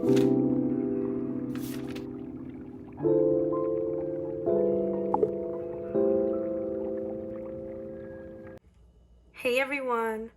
Hey everyone!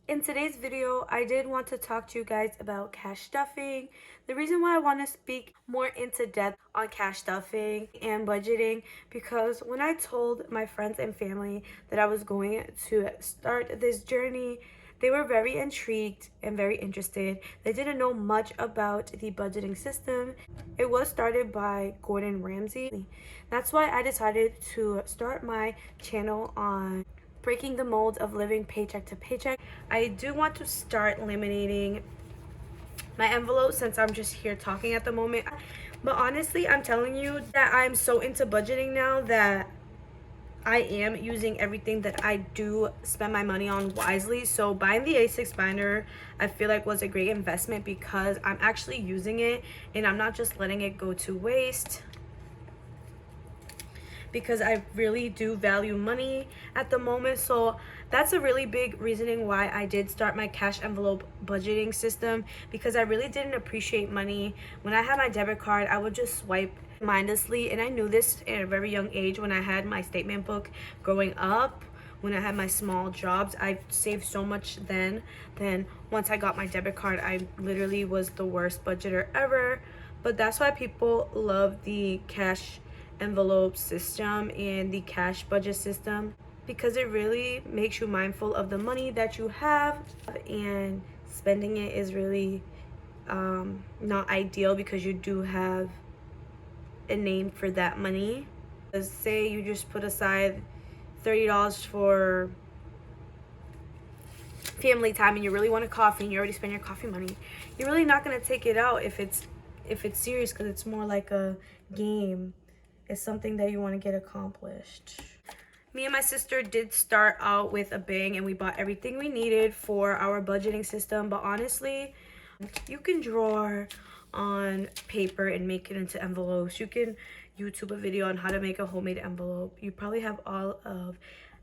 In today's video, I did want to talk to you guys about cash stuffing. The reason why I want to speak more into depth on cash stuffing and budgeting, because when I told my friends and family that I was going to start this journey, they were very intrigued and very interested. They didn't know much about the budgeting system. It was started by Gordon Ramsey. That's why I decided to start my channel on breaking the mold of living paycheck to paycheck. I do want to start eliminating my envelope since I'm just here talking at the moment. But honestly, I'm telling you that I'm so into budgeting now that I am using everything that I do spend my money on wisely. So buying the A6 binder, I feel like was a great investment because I'm actually using it and I'm not just letting it go to waste, because I really do value money at the moment. So that's a really big reasoning why I did start my cash envelope budgeting system, because I really didn't appreciate money. When I had my debit card, I would just swipe mindlessly, and I knew this at a very young age when I had my statement book growing up. When I had my small jobs, I saved so much then. Then once I got my debit card, I literally was the worst budgeter ever. But that's why people love the cash envelope system and the cash budget system, because it really makes you mindful of the money that you have, and spending it is really not ideal because you do have a name for that money. Say you just put aside $30 for family time and you really want a coffee and you already spent your coffee money, you're really not going to take it out if it's serious, because it's more like a game. It's something that you want to get accomplished. Me and my sister did start out with a bang and we bought everything we needed for our budgeting system, but honestly, you can draw on paper and make it into envelopes. You can YouTube a video on how to make a homemade envelope. You probably have all of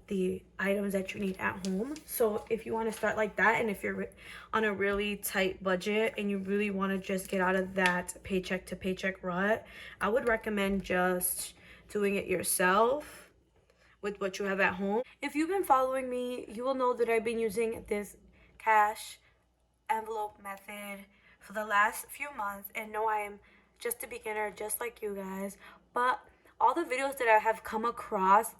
the items that you need at home. So if you want to start like that, and if you're on a really tight budget and you really want to just get out of that paycheck to paycheck rut, I would recommend just doing it yourself with what you have at home. If you've been following me, you will know that I've been using this cash envelope method for the last few months, and no, I am just a beginner just like you guys, but all the videos that I have come across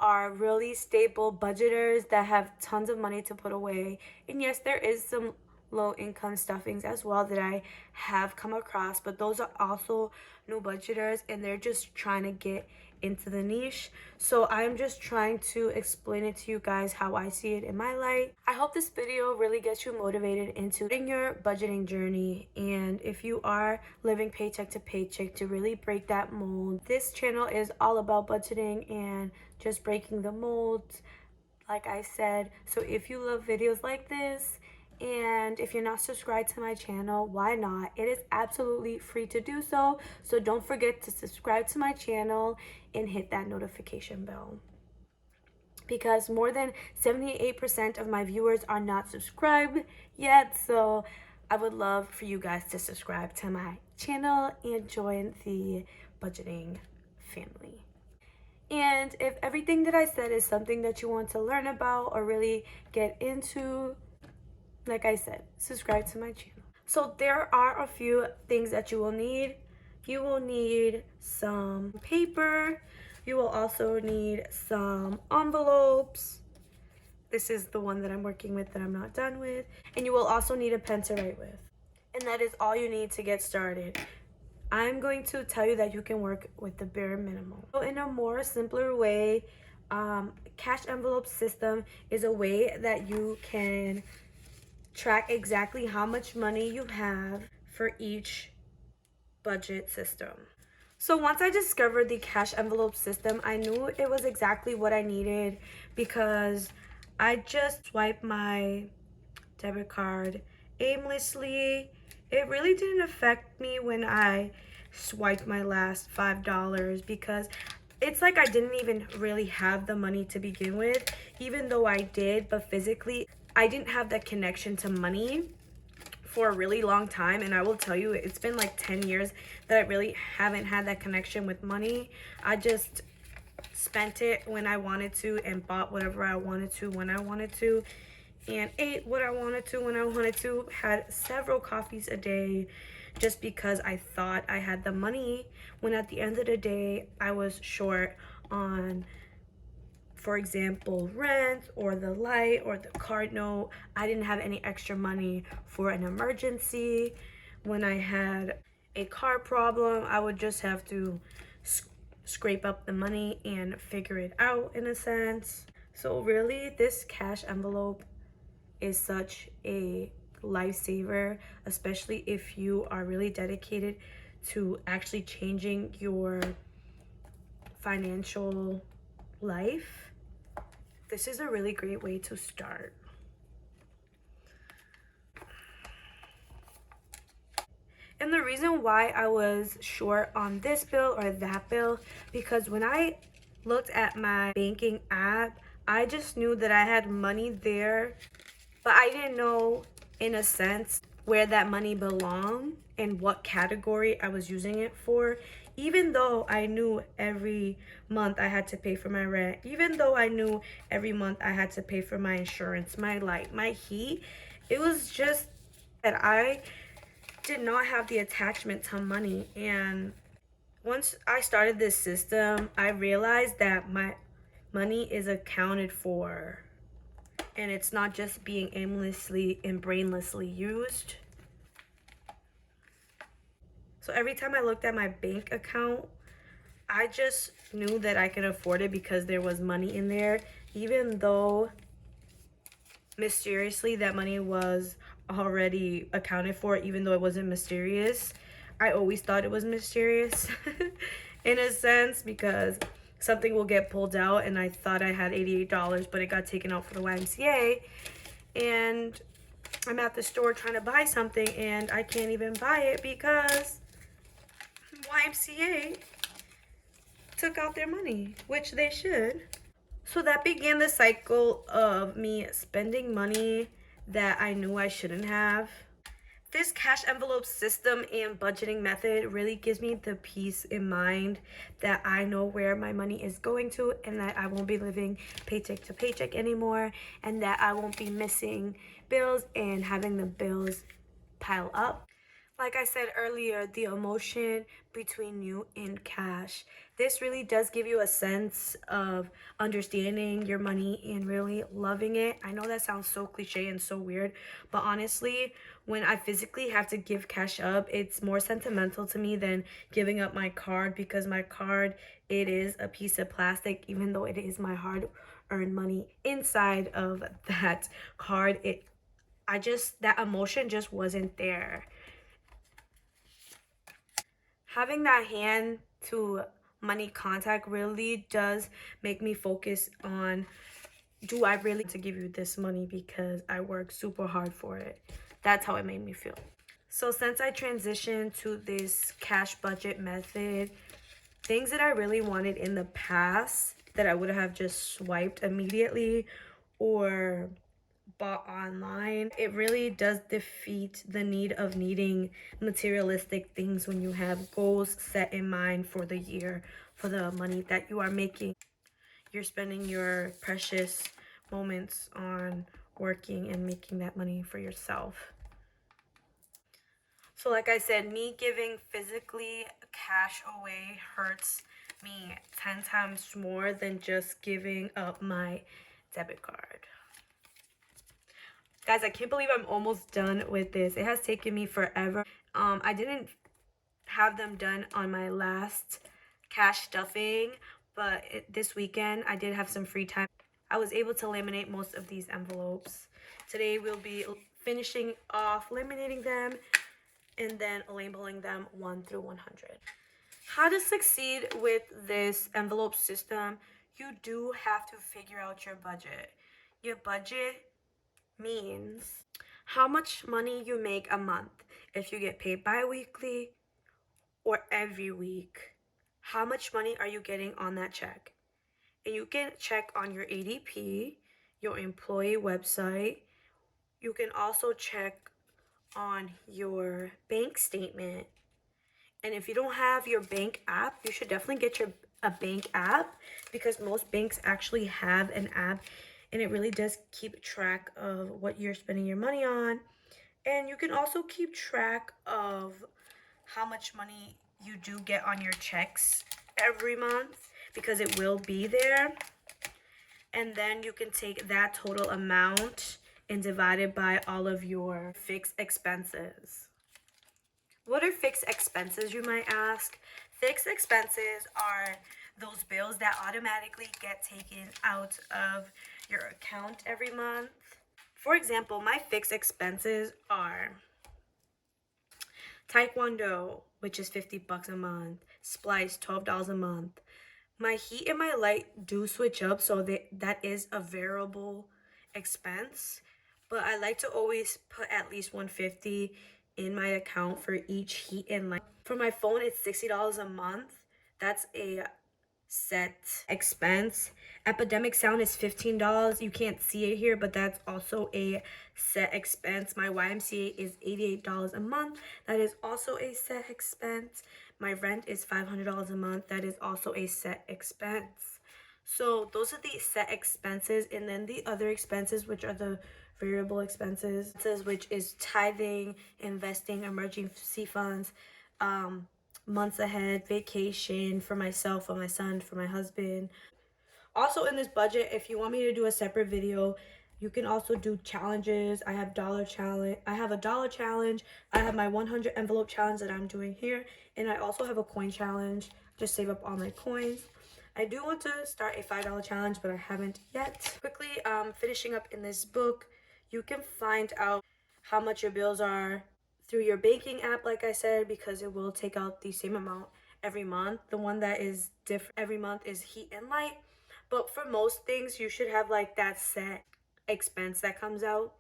are really stable budgeters that have tons of money to put away. And yes, there is some low income stuffings as well that I have come across, but those are also new budgeters and they're just trying to get into the niche. So I'm just trying to explain it to you guys how I see it in my life. I hope this video really gets you motivated into your budgeting journey, and if you are living paycheck to paycheck, to really break that mold. This channel is all about budgeting and just breaking the mold, like I said. So if you love videos like this, and if you're not subscribed to my channel, why not? It is absolutely free to do so. So don't forget to subscribe to my channel and hit that notification bell, because more than 78% of my viewers are not subscribed yet. So I would love for you guys to subscribe to my channel and join the budgeting family. And if everything that I said is something that you want to learn about or really get into, like I said, subscribe to my channel. So there are a few things that you will need. You will need some paper. You will also need some envelopes. This is the one that I'm working with that I'm not done with. And you will also need a pen to write with. And that is all you need to get started. I'm going to tell you that you can work with the bare minimum. So in a more simpler way, cash envelope system is a way that you can track exactly how much money you have for each budget system. So once I discovered the cash envelope system, I knew it was exactly what I needed, because I just swiped my debit card aimlessly. It really didn't affect me when I swiped my last $5, because it's like I didn't even really have the money to begin with, even though I did, but physically I didn't have that connection to money for a really long time, and I will tell you, it's been like 10 years that I really haven't had that connection with money. I just spent it when I wanted to and bought whatever I wanted to when I wanted to and ate what I wanted to when I wanted to. Had several coffees a day just because I thought I had the money, when at the end of the day I was short on, for example, rent or the light or the card note. I didn't have any extra money for an emergency. When I had a car problem, I would just have to scrape up the money and figure it out in a sense. So really, this cash envelope is such a lifesaver, especially if you are really dedicated to actually changing your financial life. This is a really great way to start. And the reason why I was short on this bill or that bill, because when I looked at my banking app, I just knew that I had money there, but I didn't know, in a sense, where that money belonged and what category I was using it for. Even though I knew every month I had to pay for my rent, even though I knew every month I had to pay for my insurance, my light, my heat, it was just that I did not have the attachment to money. And once I started this system, I realized that my money is accounted for and it's not just being aimlessly and brainlessly used. So every time I looked at my bank account, I just knew that I could afford it because there was money in there, even though mysteriously that money was already accounted for, even though it wasn't mysterious. I always thought it was mysterious in a sense, because something will get pulled out and I thought I had $88, but it got taken out for the YMCA. And I'm at the store trying to buy something and I can't even buy it because YMCA took out their money, which they should. So that began the cycle of me spending money that I knew I shouldn't have. This cash envelope system and budgeting method really gives me the peace in mind that I know where my money is going to, and that I won't be living paycheck to paycheck anymore, and that I won't be missing bills and having the bills pile up. Like I said earlier, the emotion between you and cash. This really does give you a sense of understanding your money and really loving it. I know that sounds so cliche and so weird, but honestly, when I physically have to give cash up, it's more sentimental to me than giving up my card, because my card, it is a piece of plastic, even though it is my hard-earned money inside of that card. That emotion just wasn't there. Having that hand to money contact really does make me focus on, do I really to give you this money because I work super hard for it? That's how it made me feel. So since I transitioned to this cash budget method, things that I really wanted in the past that I would have just swiped immediately or bought online, it really does defeat the need of needing materialistic things when you have goals set in mind for the year, for the money that you are making. You're spending your precious moments on working and making that money for yourself. So like I said, me giving physically cash away hurts me 10 times more than just giving up my debit card. Guys, I can't believe I'm almost done with this. It has taken me forever. I didn't have them done on my last cash stuffing, but this weekend I did have some free time. I was able to laminate most of these envelopes. Today we'll be finishing off laminating them and then labeling them 1 through 100. How to succeed with this envelope system, you do have to figure out your budget. Your budget means how much money you make a month. If you get paid bi-weekly or every week, how much money are you getting on that check? And you can check on your ADP, your employee website. You can also check on your bank statement. And if you don't have your bank app, you should definitely get a bank app, because most banks actually have an app, and it really does keep track of what you're spending your money on. And you can also keep track of how much money you do get on your checks every month, because it will be there. And then you can take that total amount and divide it by all of your fixed expenses. What are fixed expenses, you might ask? Fixed expenses are those bills that automatically get taken out of your account every month. For example, my fixed expenses are Taekwondo, which is 50 bucks a month, Splice, $12 a month. My heat and my light do switch up, so that is a variable expense, but I like to always put at least 150 in my account for each heat and light. For my phone, it's $60 a month. That's a set expense. Epidemic sound is $15. You can't see it here, but that's also a set expense. My YMCA is $88 a month. That is also a set expense. My rent is $500 a month. That is also a set expense. So those are the set expenses. And then the other expenses, which are the variable expenses, which is tithing, investing, emergency funds, months ahead, vacation for myself, for my son, for my husband. Also in this budget, if you want me to do a separate video, you can also do challenges. I have a dollar challenge. I have my 100 envelope challenge that I'm doing here. And I also have a coin challenge. Just save up all my coins. I do want to start a $5 challenge, but I haven't yet. Quickly, finishing up in this book, you can find out how much your bills are through your banking app, like I said, because it will take out the same amount every month. The one that is different every month is heat and light. But for most things, you should have like that set expense that comes out.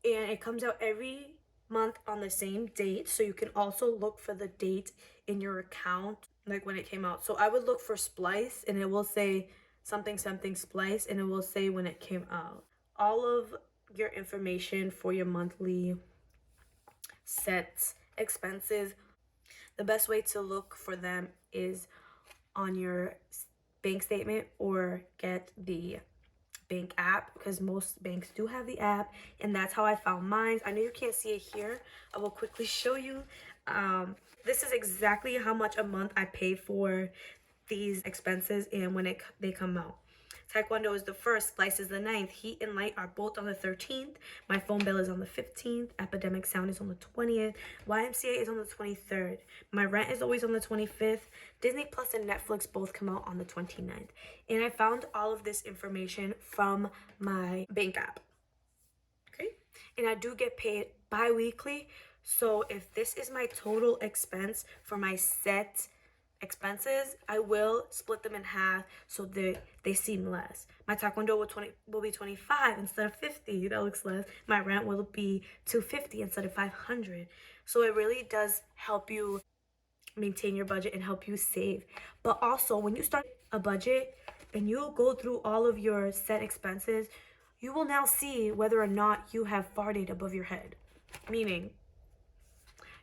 And it comes out every month on the same date. So you can also look for the date in your account, like when it came out. So I would look for Splice, and it will say something something Splice, and it will say when it came out. All of your information for your monthly set expenses, the best way to look for them is on your bank statement or get the bank app, because most banks do have the app, and that's how I found mine. I know you can't see it here. I will quickly show you. This is exactly how much a month I pay for these expenses and when they come out. Taekwondo is the 1st, Splice is the 9th, Heat and Light are both on the 13th, my phone bill is on the 15th, Epidemic Sound is on the 20th, YMCA is on the 23rd, my rent is always on the 25th, Disney Plus and Netflix both come out on the 29th. And I found all of this information from my bank app. Okay, and I do get paid bi-weekly. So if this is my total expense for my set expenses, I will split them in half so they seem less. My taekwondo will be 25 instead of 50. That looks less. My rent will be 250 instead of 500. So it really does help you maintain your budget and help you save. But also, when you start a budget and you go through all of your set expenses, you will now see whether or not you have farted above your head. Meaning,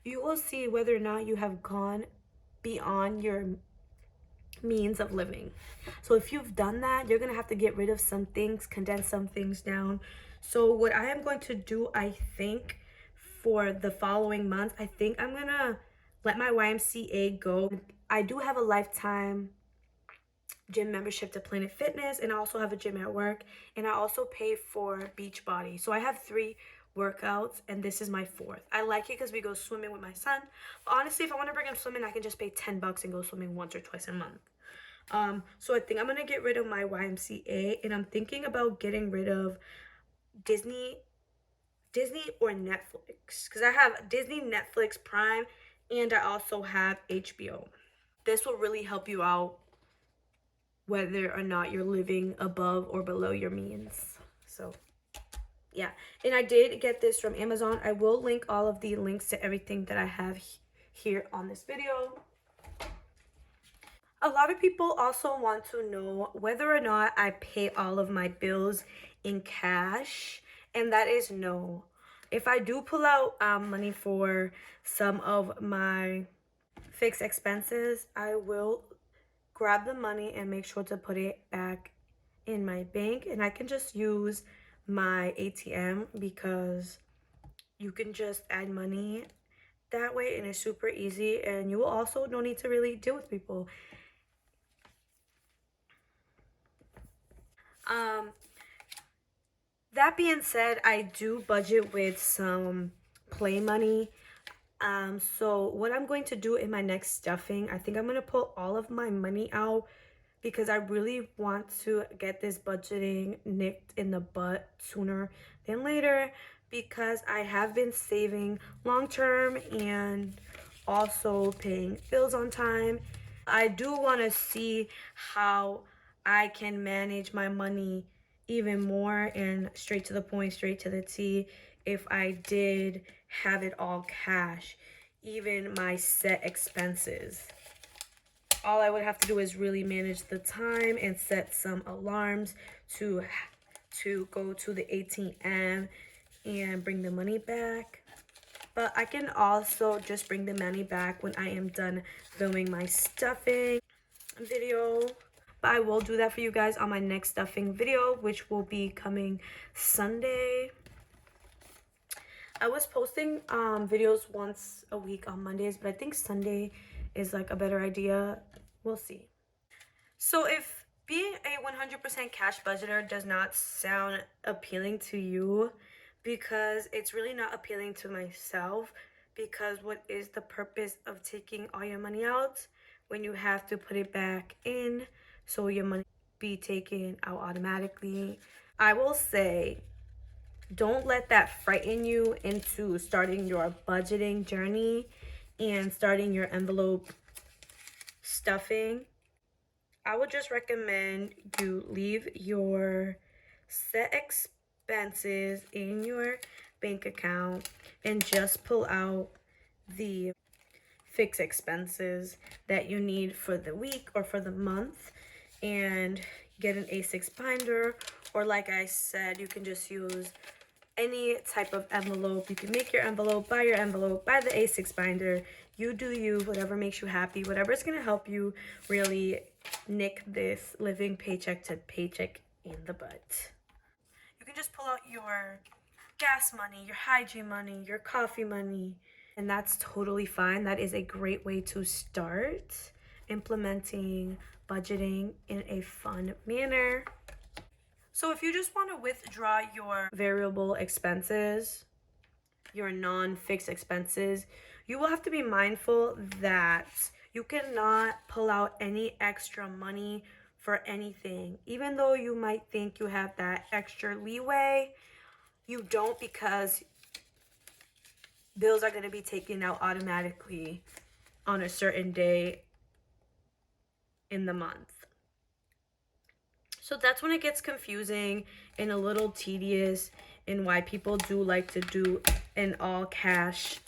you will see whether or not you have gone beyond your means of living. So if you've done that, you're gonna have to get rid of some things, condense some things down. So what I am going to do, I think, for the following month, I think I'm gonna let my YMCA go. I do have a lifetime gym membership to Planet Fitness, and I also have a gym at work, and I also pay for Beachbody. So I have 3 workouts, and this is my 4th. I like it because we go swimming with my son. But honestly, if I want to bring him swimming, I can just pay 10 bucks and go swimming once or twice a month. So I think I'm gonna get rid of my YMCA, and I'm thinking about getting rid of Disney or Netflix, because I have Disney, Netflix, Prime, and I also have HBO. This will really help you out whether or not you're living above or below your means. So yeah, and I did get this from Amazon. I will link all of the links to everything that I have here on this video. A lot of people also want to know whether or not I pay all of my bills in cash, and that is no. If I do pull out money for some of my fixed expenses, I will grab the money and make sure to put it back in my bank, and I can just use my ATM because you can just add money that way and it's super easy, and you will also no need to really deal with people. um that being said, I do budget with some play money. So what I'm going to do in my next stuffing, I think I'm going to put all of my money out because I really want to get this budgeting nipped in the butt sooner than later, because I have been saving long term and also paying bills on time. I do want to see how I can manage my money even more and straight to the point, straight to the T, if I did have it all cash, even my set expenses. All I would have to do is really manage the time and set some alarms to go to the ATM and bring the money back. But I can also just bring the money back when I am done filming my stuffing video. But I will do that for you guys on my next stuffing video, which will be coming Sunday. I was posting videos once a week on Mondays, but I think Sunday is like a better idea. We'll see. So if being a 100% cash budgeter does not sound appealing to you, because it's really not appealing to myself, because what is the purpose of taking all your money out when you have to put it back in so your money be taken out automatically? I will say, don't let that frighten you into starting your budgeting journey and starting your envelope stuffing. I would just recommend you leave your set expenses in your bank account and just pull out the fixed expenses that you need for the week or for the month, and get an A6 binder, or like I said, you can just use any type of envelope. You can make your envelope, buy the A6 binder. You do you, whatever makes you happy, whatever is going to help you really nick this living paycheck to paycheck in the butt. You can just pull out your gas money, your hygiene money, your coffee money, and that's totally fine. That is a great way to start implementing budgeting in a fun manner. So if you just want to withdraw your variable expenses, your non-fixed expenses, you will have to be mindful that you cannot pull out any extra money for anything. Even though you might think you have that extra leeway, you don't, because bills are going to be taken out automatically on a certain day in the month. So that's when it gets confusing and a little tedious, and why people do like to do an all cash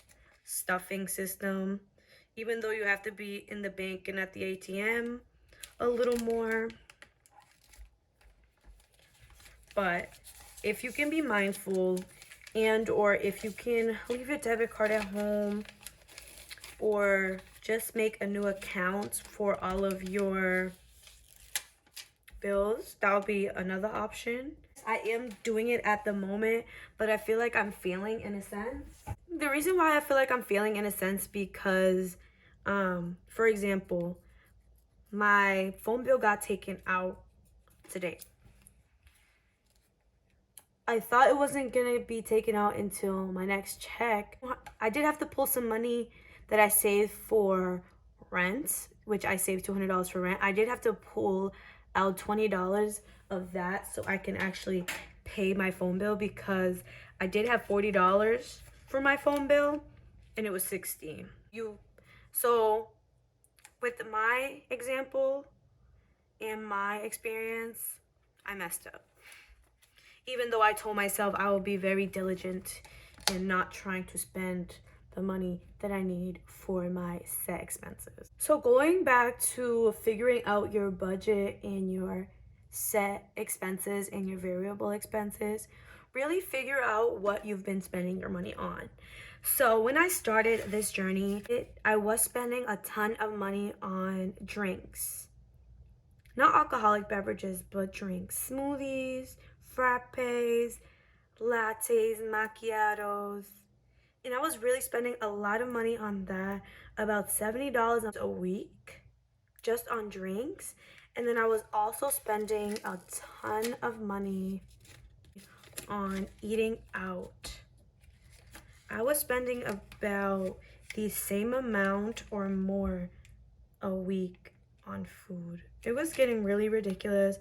stuffing system, even though you have to be in the bank and at the ATM a little more. But if you can be mindful, and or if you can leave your debit card at home, or just make a new account for all of your bills, that would be another option. I am doing it at the moment, but I feel like I'm failing in a sense. The reason why I feel like I'm failing in a sense, because for example, my phone bill got taken out today. I thought it wasn't gonna be taken out until my next check. I did have to pull some money that I saved for rent, which I saved $200 for rent. I did have to pull out $20 of that so I can actually pay my phone bill, because I did have $40 for my phone bill and it was $16. So with my example and my experience, I messed up. Even though I told myself I will be very diligent in not trying to spend the money that I need for my set expenses. So going back to figuring out your budget and your set expenses and your variable expenses, really figure out what you've been spending your money on. So when I started this journey, I was spending a ton of money on drinks. Not alcoholic beverages, but drinks. Smoothies, frappes, lattes, macchiatos. And I was really spending a lot of money on that, about $70 a week just on drinks. And then I was also spending a ton of money on eating out. I was spending about the same amount or more a week on food. It was getting really ridiculous,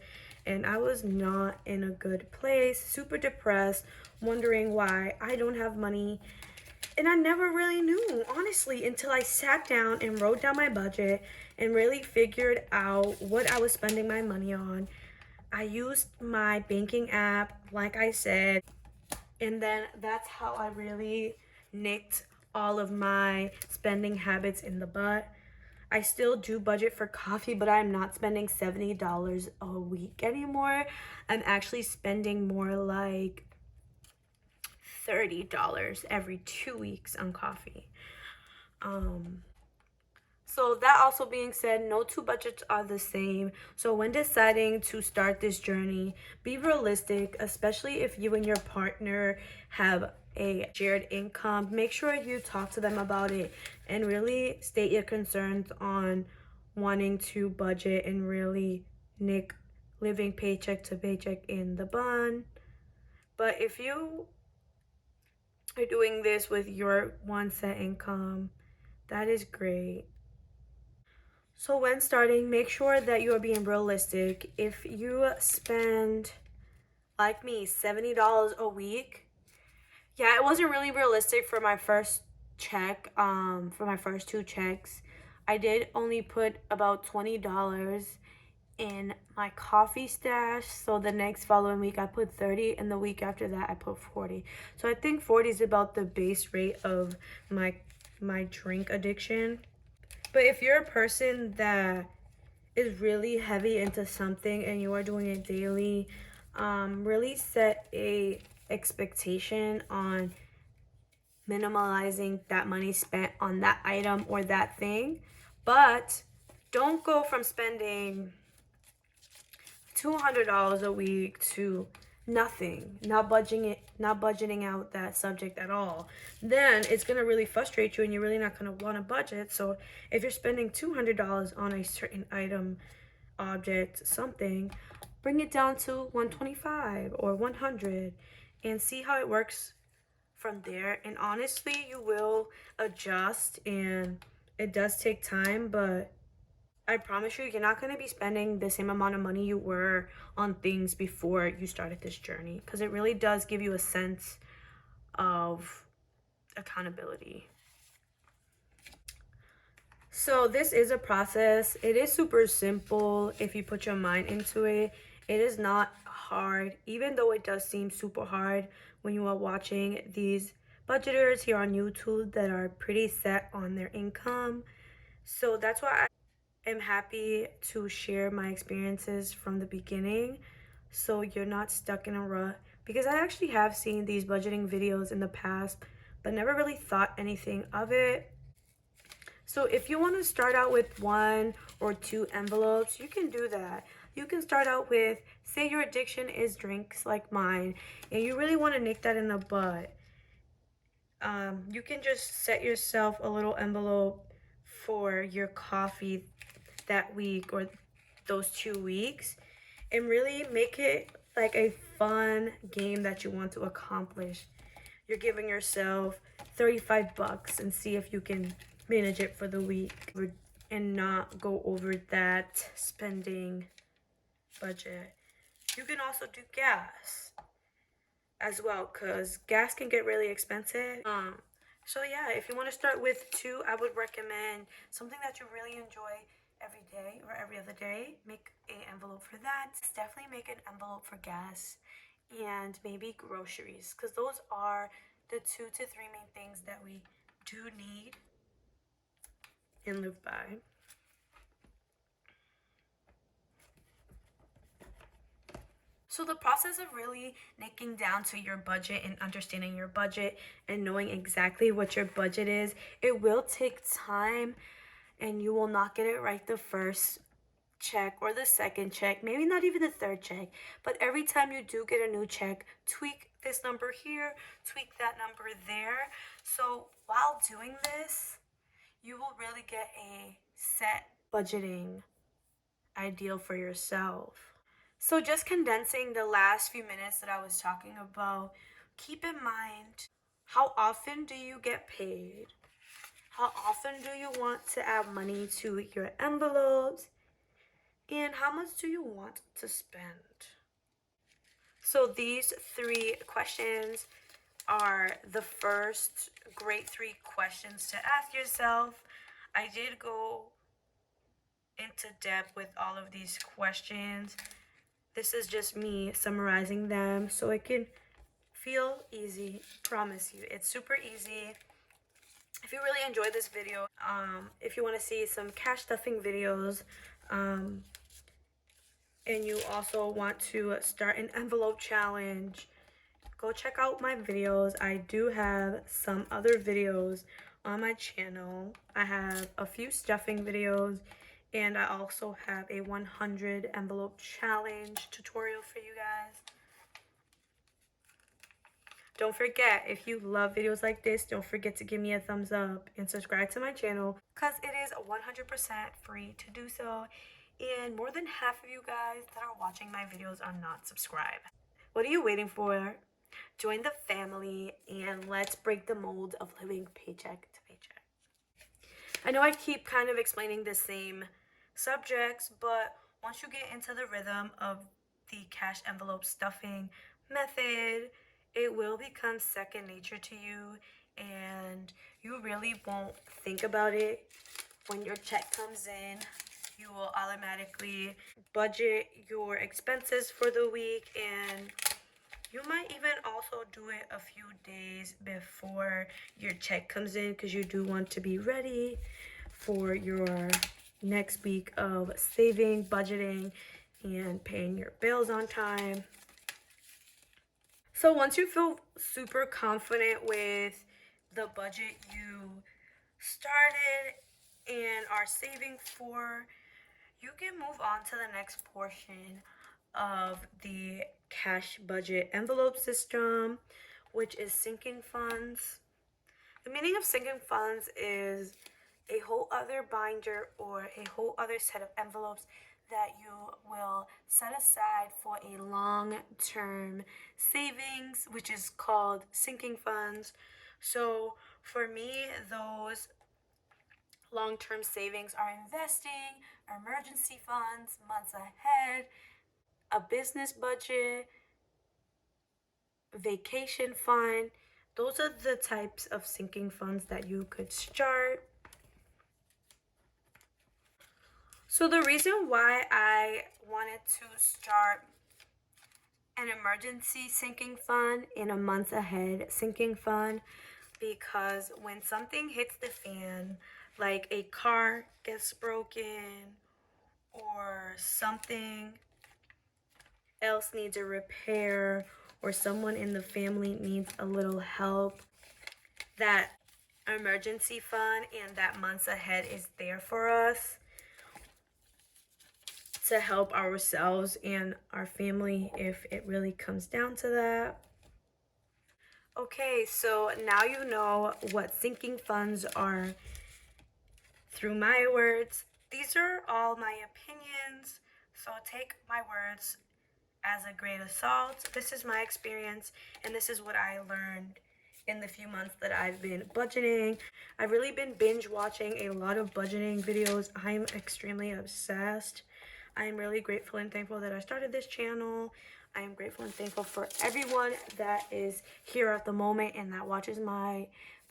and I was not in a good place, super depressed, wondering why I don't have money. And I never really knew, honestly, until I sat down and wrote down my budget and really figured out what I was spending my money on. I used my banking app, like I said, and then that's how I really nicked all of my spending habits in the butt. I still do budget for coffee, but I'm not spending $70 a week anymore. I'm actually spending more like $30 every 2 weeks on coffee. So that also being said, no two budgets are the same. So when deciding to start this journey, be realistic, especially if you and your partner have a shared income. Make sure you talk to them about it and really state your concerns on wanting to budget and really nick living paycheck to paycheck in the bun. But if you are doing this with your one set income, that is great. So when starting, make sure that you are being realistic. If you spend, like me, $70 a week, yeah, it wasn't really realistic for my first check, for my first two checks. I did only put about $20 in my coffee stash. So the next following week I put 30, and the week after that I put 40. So I think 40 is about the base rate of my drink addiction. But if you're a person that is really heavy into something and you are doing it daily, really set a expectation on minimalizing that money spent on that item or that thing. But don't go from spending $200 a week to nothing, not budgeting out that subject at all. Then it's going to really frustrate you and you're really not going to want to budget. So if you're spending $200 on a certain item, object, something, bring it down to 125 or 100 and see how it works from there. And honestly, you will adjust, and it does take time, but I promise you, you're not going to be spending the same amount of money you were on things before you started this journey, because it really does give you a sense of accountability. So this is a process. It is super simple if you put your mind into it. It is not hard, even though it does seem super hard when you are watching these budgeters here on YouTube that are pretty set on their income. So that's why I am happy to share my experiences from the beginning, so you're not stuck in a rut. Because I actually have seen these budgeting videos in the past, but never really thought anything of it. So if you want to start out with 1 or 2 envelopes, you can do that. You can start out with, say your addiction is drinks like mine, and you really want to nick that in the butt. You can just set yourself a little envelope for your coffee that week or those 2 weeks, and really make it like a fun game that you want to accomplish. You're giving yourself $35 and see if you can manage it for the week and not go over that spending budget. You can also do gas as well, because gas can get really expensive. So yeah, if you want to start with 2, I would recommend something that you really enjoy every day or every other day. Make an envelope for that. Definitely make an envelope for gas and maybe groceries, because those are the 2 to 3 main things that we do need and live by. So the process of really nicking down to your budget and understanding your budget and knowing exactly what your budget is, it will take time, and you will not get it right the first check or the second check, maybe not even the third check. But every time you do get a new check, tweak this number here, tweak that number there. So while doing this, you will really get a set budgeting ideal for yourself. So just condensing the last few minutes that I was talking about, keep in mind, how often do you get paid? How often do you want to add money to your envelopes? And how much do you want to spend? So these 3 questions are the first great 3 questions to ask yourself. I did go into depth with all of these questions. This is just me summarizing them so it can feel easy. Promise you, it's super easy. If you really enjoyed this video, if you want to see some cash stuffing videos, and you also want to start an envelope challenge, go check out my videos. I do have some other videos on my channel. I have a few stuffing videos, and I also have a 100 envelope challenge tutorial for you guys. Don't forget, if you love videos like this, don't forget to give me a thumbs up and subscribe to my channel, because it is 100% free to do so. And more than half of you guys that are watching my videos are not subscribed. What are you waiting for? Join the family and let's break the mold of living paycheck to paycheck. I know I keep kind of explaining the same subjects, but once you get into the rhythm of the cash envelope stuffing method, it will become second nature to you, and you really won't think about it. When your check comes in, you will automatically budget your expenses for the week, and you might even also do it a few days before your check comes in, because you do want to be ready for your next week of saving, budgeting, and paying your bills on time. So once you feel super confident with the budget you started and are saving for, you can move on to the next portion of the cash budget envelope system, which is sinking funds. The meaning of sinking funds is a whole other binder or a whole other set of envelopes that you will set aside for a long-term savings, which is called sinking funds. So for me, those long-term savings are investing, emergency funds, months ahead, a business budget, vacation fund. Those are the types of sinking funds that you could start. So the reason why I wanted to start an emergency sinking fund and a month ahead sinking fund, because when something hits the fan, like a car gets broken or something else needs a repair or someone in the family needs a little help, that emergency fund and that months ahead is there for us to help ourselves and our family if it really comes down to that. Okay, so now you know what sinking funds are through my words. These are all my opinions, so take my words as a grain of salt. This is my experience, and this is what I learned in the few months that I've been budgeting. I've really been binge watching a lot of budgeting videos. I'm extremely obsessed. I am really grateful and thankful that I started this channel. I am grateful and thankful for everyone that is here at the moment and that watches my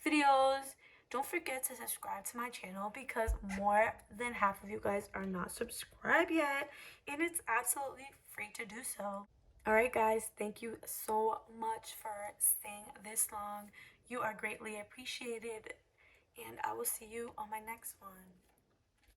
videos. Don't forget to subscribe to my channel, because more than half of you guys are not subscribed yet, and it's absolutely free to do so. Alright guys, thank you so much for staying this long. You are greatly appreciated, and I will see you on my next one.